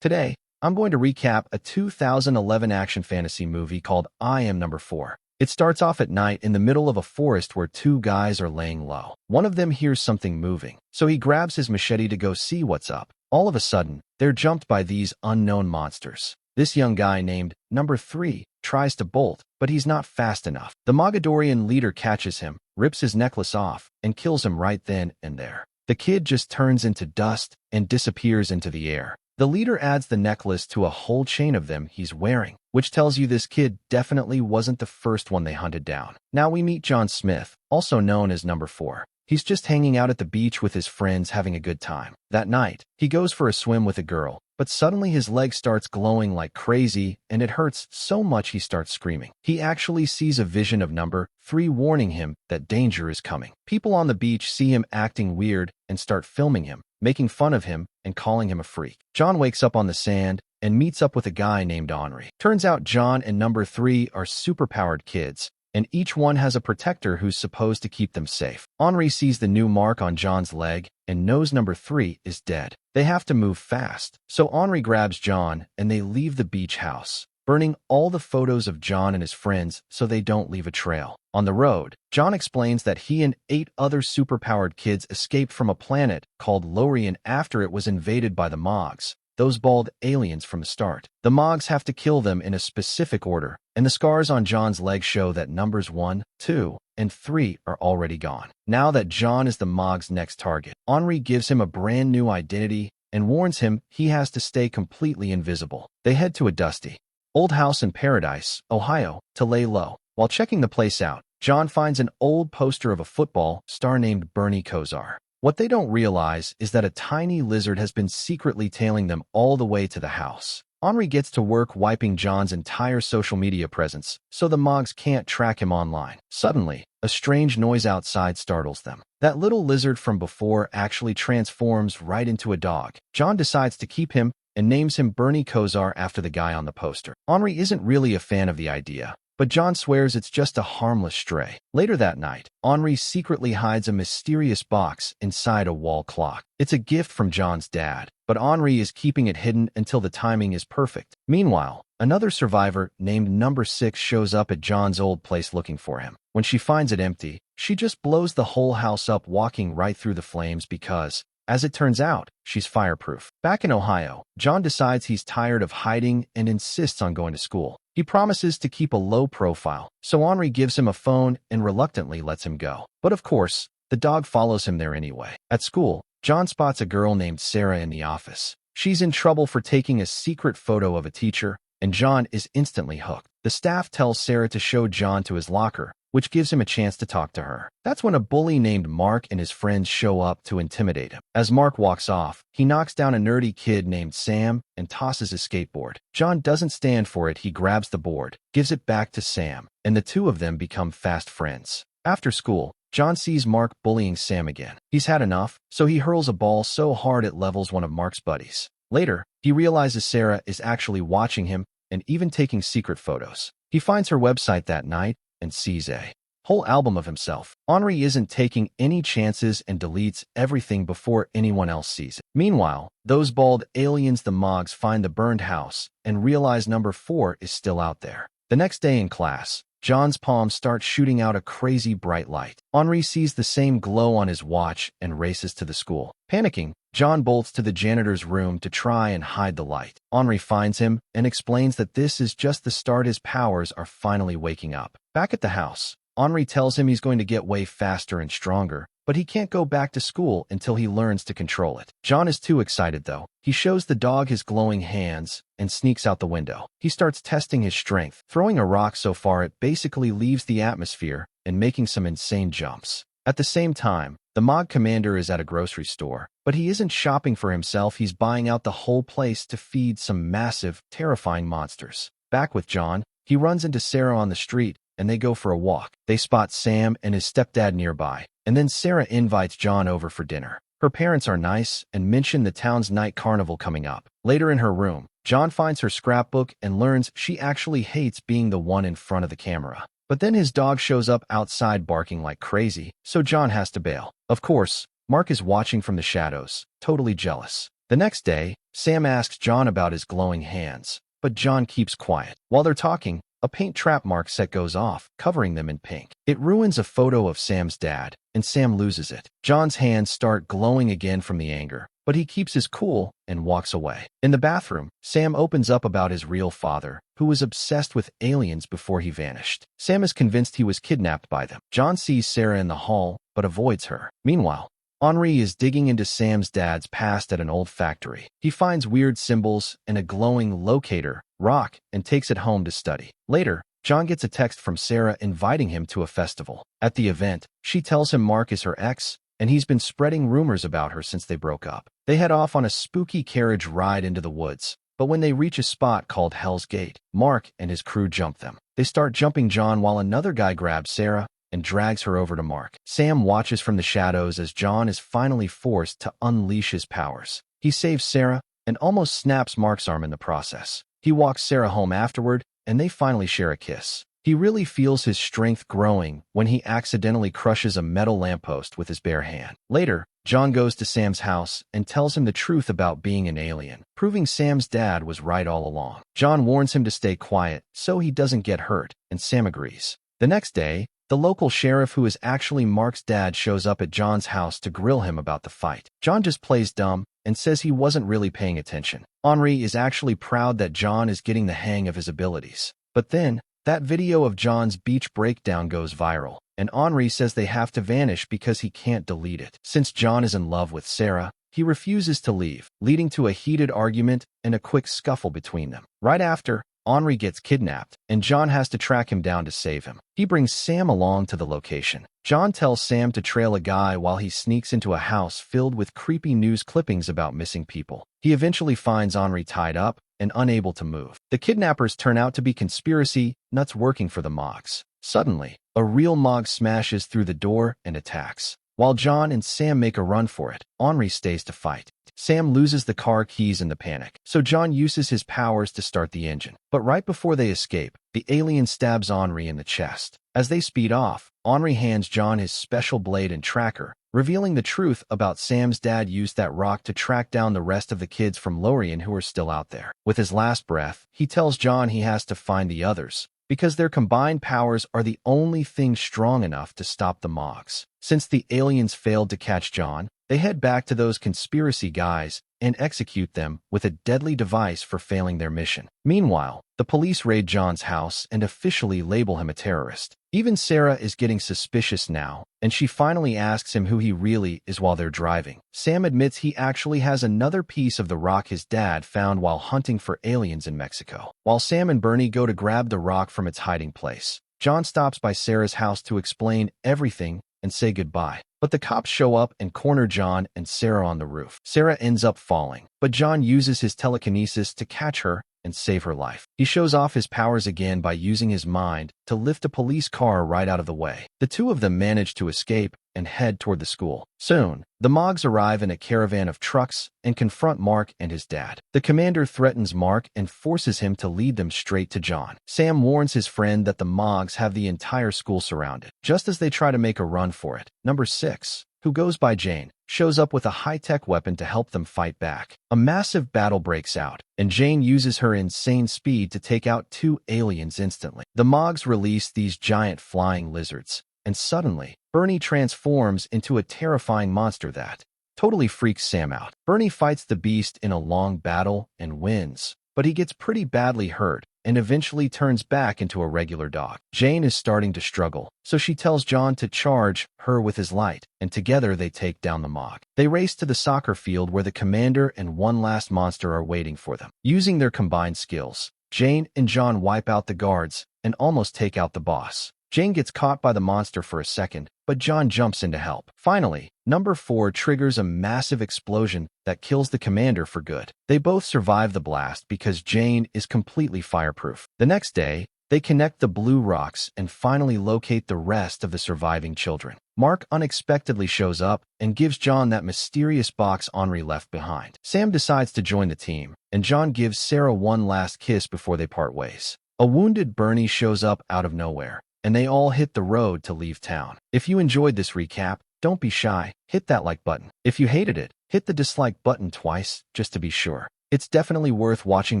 Today, I'm going to recap a 2011 action fantasy movie called IAmNumberFour. It starts off at night in the middle of a forest where two guys are laying low. One of them hears something moving, so he grabs his machete to go see what's up. All of a sudden, they're jumped by these unknown monsters. This young guy named Number 3 tries to bolt, but he's not fast enough. The Mogadorian leader catches him, rips his necklace off, and kills him right then and there. The kid just turns into dust and disappears into the air. The leader adds the necklace to a whole chain of them he's wearing, which tells you this kid definitely wasn't the first one they hunted down. Now we meet John Smith, also known as Number 4. He's just hanging out at the beach with his friends having a good time. That night, he goes for a swim with a girl, but suddenly his leg starts glowing like crazy and it hurts so much he starts screaming. He actually sees a vision of Number 3 warning him that danger is coming. People on the beach see him acting weird and start filming him, making fun of him and calling him a freak. John wakes up on the sand and meets up with a guy named Henri. Turns out John and Number 3 are superpowered kids, and each one has a protector who's supposed to keep them safe. Henri sees the new mark on John's leg and knows Number 3 is dead. They have to move fast, so Henri grabs John and they leave the beach house, burning all the photos of John and his friends so they don't leave a trail. On the road, John explains that he and 8 other superpowered kids escaped from a planet called Lorien after it was invaded by the Mogs, those bald aliens from the start. The Mogs have to kill them in a specific order, and the scars on John's leg show that numbers 1, 2, and 3 are already gone. Now that John is the Mog's next target, Henri gives him a brand new identity and warns him he has to stay completely invisible. They head to a dusty old house in Paradise, Ohio, to lay low. While checking the place out, John finds an old poster of a football star named Bernie Kosar. What they don't realize is that a tiny lizard has been secretly tailing them all the way to the house. Henri gets to work wiping John's entire social media presence, so the Mogs can't track him online. Suddenly, a strange noise outside startles them. That little lizard from before actually transforms right into a dog. John decides to keep him and names him Bernie Kosar after the guy on the poster. Henri isn't really a fan of the idea, but John swears it's just a harmless stray. Later that night, Henri secretly hides a mysterious box inside a wall clock. It's a gift from John's dad, but Henri is keeping it hidden until the timing is perfect. Meanwhile, another survivor named Number 6 shows up at John's old place looking for him. When she finds it empty, she just blows the whole house up, walking right through the flames because, as it turns out, she's fireproof. Back in Ohio, John decides he's tired of hiding and insists on going to school. He promises to keep a low profile, so Henri gives him a phone and reluctantly lets him go. But of course, the dog follows him there anyway. At school, John spots a girl named Sarah in the office. She's in trouble for taking a secret photo of a teacher, and John is instantly hooked. The staff tells Sarah to show John to his locker, which gives him a chance to talk to her. That's when a bully named Mark and his friends show up to intimidate him. As Mark walks off, he knocks down a nerdy kid named Sam and tosses his skateboard. John doesn't stand for it. He grabs the board, gives it back to Sam, and the two of them become fast friends. After school, John sees Mark bullying Sam again. He's had enough, so he hurls a ball so hard it levels one of Mark's buddies. Later, he realizes Sarah is actually watching him and even taking secret photos. He finds her website that night and sees a whole album of himself. Henri isn't taking any chances and deletes everything before anyone else sees it. Meanwhile, those bald aliens, the Mogs, find the burned house and realize Number 4 is still out there. The next day in class, John's palm starts shooting out a crazy bright light. Henri sees the same glow on his watch and races to the school. Panicking, John bolts to the janitor's room to try and hide the light. Henri finds him and explains that this is just the start. His powers are finally waking up. Back at the house, Henri tells him he's going to get way faster and stronger, but he can't go back to school until he learns to control it. John is too excited though. He shows the dog his glowing hands and sneaks out the window. He starts testing his strength, throwing a rock so far it basically leaves the atmosphere and making some insane jumps. At the same time, the Mog commander is at a grocery store, but he isn't shopping for himself. He's buying out the whole place to feed some massive, terrifying monsters. Back with John, he runs into Sarah on the street and they go for a walk. They spot Sam and his stepdad nearby, and then Sarah invites John over for dinner. Her parents are nice and mention the town's night carnival coming up. Later in her room, John finds her scrapbook and learns she actually hates being the one in front of the camera. But then his dog shows up outside barking like crazy, so John has to bail. Of course, Mark is watching from the shadows, totally jealous. The next day, Sam asks John about his glowing hands, but John keeps quiet. While they're talking, a paint trap mark set goes off, covering them in pink. It ruins a photo of Sam's dad, and Sam loses it. John's hands start glowing again from the anger, but he keeps his cool and walks away. In the bathroom, Sam opens up about his real father, who was obsessed with aliens before he vanished. Sam is convinced he was kidnapped by them. John sees Sarah in the hall, but avoids her. Meanwhile, Henri is digging into Sam's dad's past at an old factory. He finds weird symbols and a glowing locator rock and takes it home to study. Later, John gets a text from Sarah inviting him to a festival. At the event, she tells him Mark is her ex, and he's been spreading rumors about her since they broke up. They head off on a spooky carriage ride into the woods, but when they reach a spot called Hell's Gate, Mark and his crew jump them. They start jumping John while another guy grabs Sarah and drags her over to Mark. Sam watches from the shadows as John is finally forced to unleash his powers. He saves Sarah and almost snaps Mark's arm in the process. He walks Sarah home afterward, and they finally share a kiss. He really feels his strength growing when he accidentally crushes a metal lamppost with his bare hand. Later, John goes to Sam's house and tells him the truth about being an alien, proving Sam's dad was right all along. John warns him to stay quiet so he doesn't get hurt, and Sam agrees. The next day, the local sheriff who is actually Mark's dad shows up at John's house to grill him about the fight. John just plays dumb and says he wasn't really paying attention. Henri is actually proud that John is getting the hang of his abilities. But then, that video of John's beach breakdown goes viral, and Henri says they have to vanish because he can't delete it. Since John is in love with Sarah, he refuses to leave, leading to a heated argument and a quick scuffle between them. Right after, Henri gets kidnapped, and John has to track him down to save him. He brings Sam along to the location. John tells Sam to trail a guy while he sneaks into a house filled with creepy news clippings about missing people. He eventually finds Henri tied up and unable to move. The kidnappers turn out to be conspiracy nuts working for the Mogs. Suddenly, a real Mog smashes through the door and attacks. While John and Sam make a run for it, Henri stays to fight. Sam loses the car keys in the panic, so John uses his powers to start the engine. But right before they escape, the alien stabs Henri in the chest. As they speed off, Henri hands John his special blade and tracker, revealing the truth about Sam's dad used that rock to track down the rest of the kids from Lorien who are still out there. With his last breath, he tells John he has to find the others, because their combined powers are the only thing strong enough to stop the Mogs. Since the aliens failed to catch John, they head back to those conspiracy guys and execute them with a deadly device for failing their mission. Meanwhile, the police raid John's house and officially label him a terrorist. Even Sarah is getting suspicious now, and she finally asks him who he really is while they're driving. Sam admits he actually has another piece of the rock his dad found while hunting for aliens in Mexico. While Sam and Bernie go to grab the rock from its hiding place, John stops by Sarah's house to explain everything and say goodbye. But the cops show up and corner John and Sarah on the roof. Sarah ends up falling, but John uses his telekinesis to catch her and save her life. He shows off his powers again by using his mind to lift a police car right out of the way. The two of them manage to escape and head toward the school. Soon, the Mogs arrive in a caravan of trucks and confront Mark and his dad. The commander threatens Mark and forces him to lead them straight to John. Sam warns his friend that the Mogs have the entire school surrounded, just as they try to make a run for it. Number 6, who goes by Jane, shows up with a high-tech weapon to help them fight back. A massive battle breaks out, and Jane uses her insane speed to take out 2 aliens instantly. The Mogs release these giant flying lizards, and suddenly, Bernie transforms into a terrifying monster that totally freaks Sam out. Bernie fights the beast in a long battle and wins, but he gets pretty badly hurt and eventually turns back into a regular dog. Jane is starting to struggle, so she tells John to charge her with his light, and together they take down the Mog. They race to the soccer field where the commander and one last monster are waiting for them. Using their combined skills, Jane and John wipe out the guards and almost take out the boss. Jane gets caught by the monster for a second, but John jumps in to help. Finally, number 4 triggers a massive explosion that kills the commander for good. They both survive the blast because Jane is completely fireproof. The next day, they connect the blue rocks and finally locate the rest of the surviving children. Mark unexpectedly shows up and gives John that mysterious box Henri left behind. Sam decides to join the team, and John gives Sarah one last kiss before they part ways. A wounded Bernie shows up out of nowhere, and they all hit the road to leave town. If you enjoyed this recap, don't be shy, hit that like button. If you hated it, Hit the dislike button twice, just to be sure. It's definitely worth watching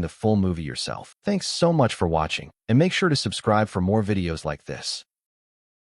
the full movie yourself. Thanks so much for watching, and make sure to subscribe for more videos like this.